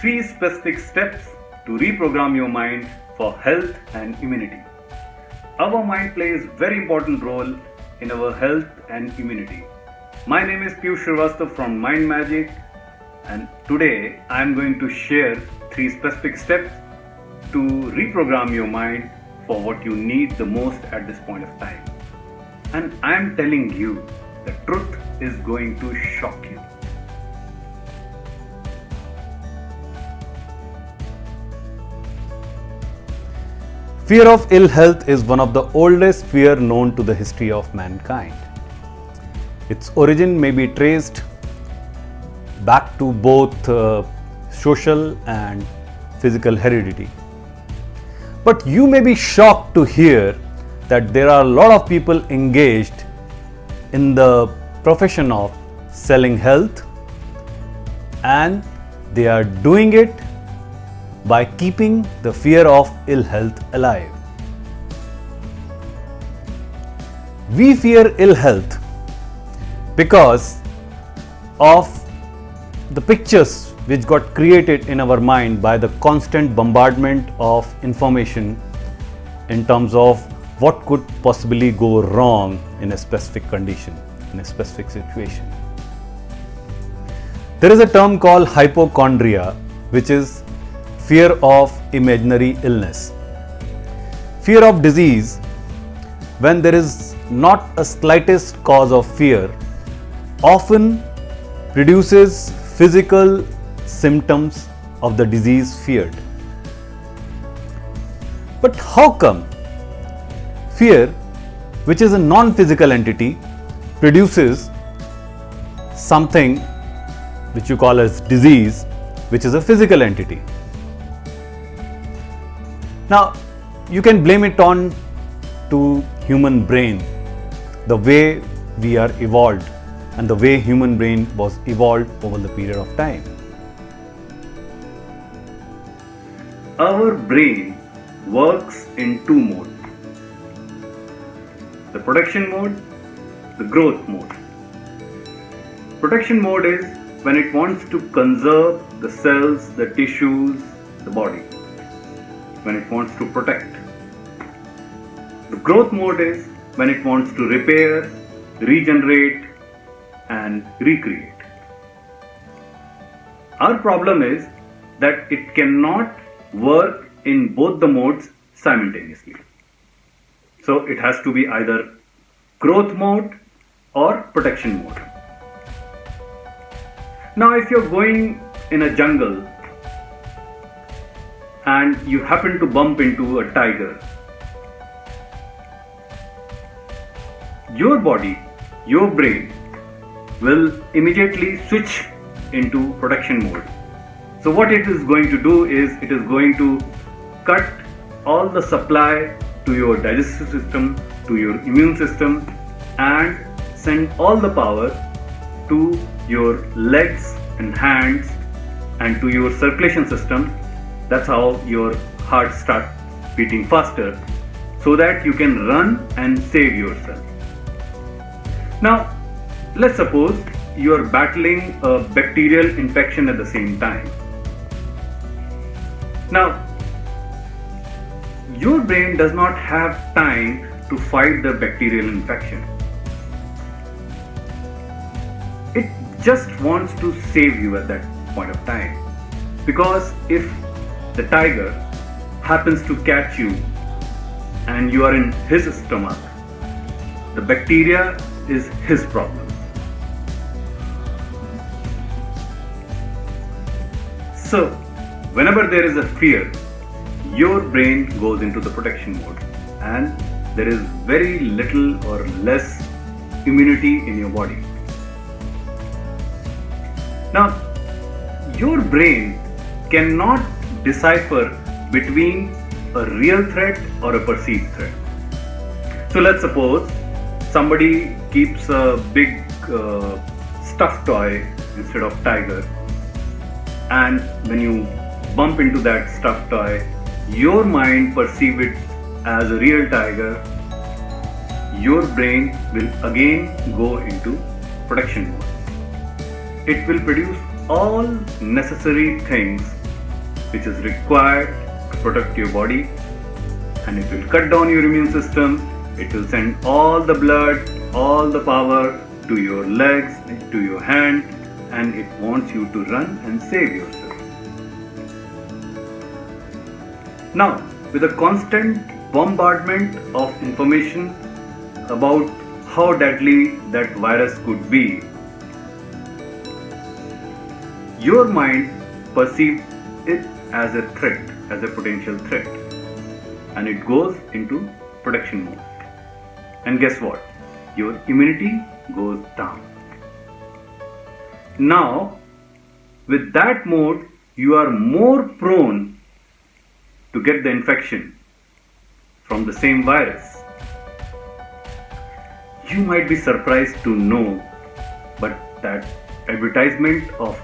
3 specific steps to reprogram your mind for health and immunity. Our mind plays very important role in our health and immunity. My name is Piyush Srivastava from Mind Magic, and today I am going to share 3 specific steps to reprogram your mind for what you need the most at this point of time. And I am telling you, the truth is going to shock you. Fear of ill health is one of the oldest fear known to the history of mankind. Its origin may be traced back to both social and physical heredity. But you may be shocked to hear that there are a lot of people engaged in the profession of selling health, and they are doing it by keeping the fear of ill health alive. We fear ill health because of the pictures which got created in our mind by the constant bombardment of information in terms of what could possibly go wrong in a specific condition, in a specific situation. There is a term called hypochondria, which is fear of imaginary illness. Fear of disease, when there is not a slightest cause of fear, often produces physical symptoms of the disease feared. But how come fear, which is a non-physical entity, produces something which you call as disease, which is a physical entity? Now, you can blame it on to human brain, the way we are evolved and the way human brain was evolved over the period of time. Our brain works in 2 modes: the protection mode, the growth mode. Protection mode is when it wants to conserve the cells, the tissues, the body, when it wants to protect. The growth mode is when it wants to repair, regenerate, and recreate. Our problem is that it cannot work in both the modes simultaneously. So it has to be either growth mode or protection mode. Now, if you're going in a jungle and you happen to bump into a tiger, your body, your brain will immediately switch into protection mode. So what it is going to do is it is going to cut all the supply to your digestive system, to your immune system, and send all the power to your legs and hands and to your circulation system. That's how your heart starts beating faster, so that you can run and save yourself. Now, let's suppose you are battling a bacterial infection at the same time. Now, your brain does not have time to fight the bacterial infection. It just wants to save you at that point of time. Because if the tiger happens to catch you and you are in his stomach, the bacteria is his problem. So, whenever there is a fear, your brain goes into the protection mode and there is very little or less immunity in your body. Now, your brain cannot decipher between a real threat or a perceived threat. So let's suppose somebody keeps a big stuffed toy instead of tiger, and when you bump into that stuffed toy, your mind perceives it as a real tiger. Your brain will again go into protection mode. It will produce all necessary things which is required to protect your body, and it will cut down your immune system. It will send all the blood, all the power to your legs, to your hand, and it wants you to run and save yourself. Now, with a constant bombardment of information about how deadly that virus could be, your mind perceives it as a threat, as a potential threat, and it goes into protection mode. And guess what? Your immunity goes down. Now, with that mode, you are more prone to get the infection from the same virus. You might be surprised to know, but that advertisement of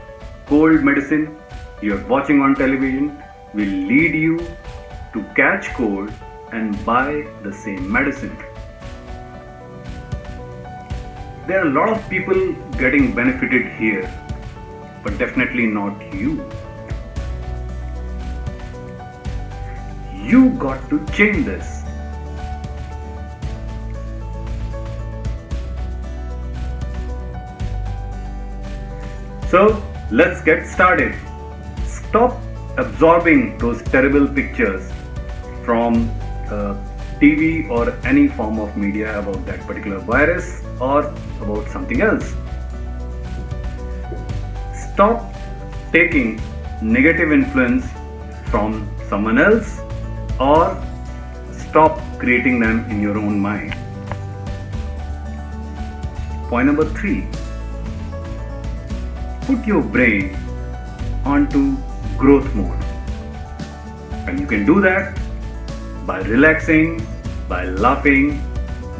cold medicine you're watching on television will lead you to catch cold and buy the same medicine. There are a lot of people getting benefited here, but definitely not you. You got to change this. So let's get started. Stop absorbing those terrible pictures from TV or any form of media about that particular virus or about something else. Stop taking negative influence from someone else, or stop creating them in your own mind. Point number 3. Put your brain onto growth mode. And you can do that by relaxing, by laughing,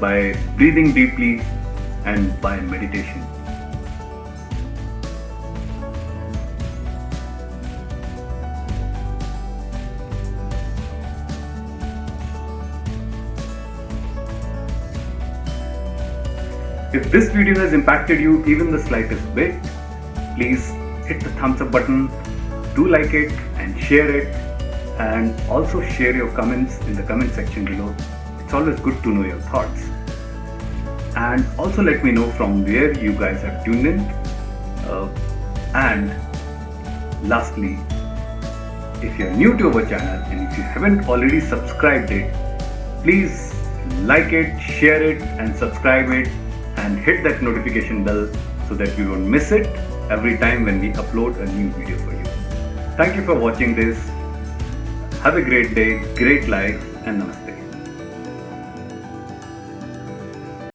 by breathing deeply, and by meditation. If this video has impacted you even the slightest bit, please hit the thumbs up button, do like it and share it, and also share your comments in the comment section below. It's always good to know your thoughts. And also let me know from where you guys have tuned in. And lastly, if you're new to our channel and if you haven't already subscribed it, please like it, share it and subscribe it, and hit that notification bell so that you won't miss it every time when we upload a new video for you. Thank you for watching this. Have a great day, great life, and namaste.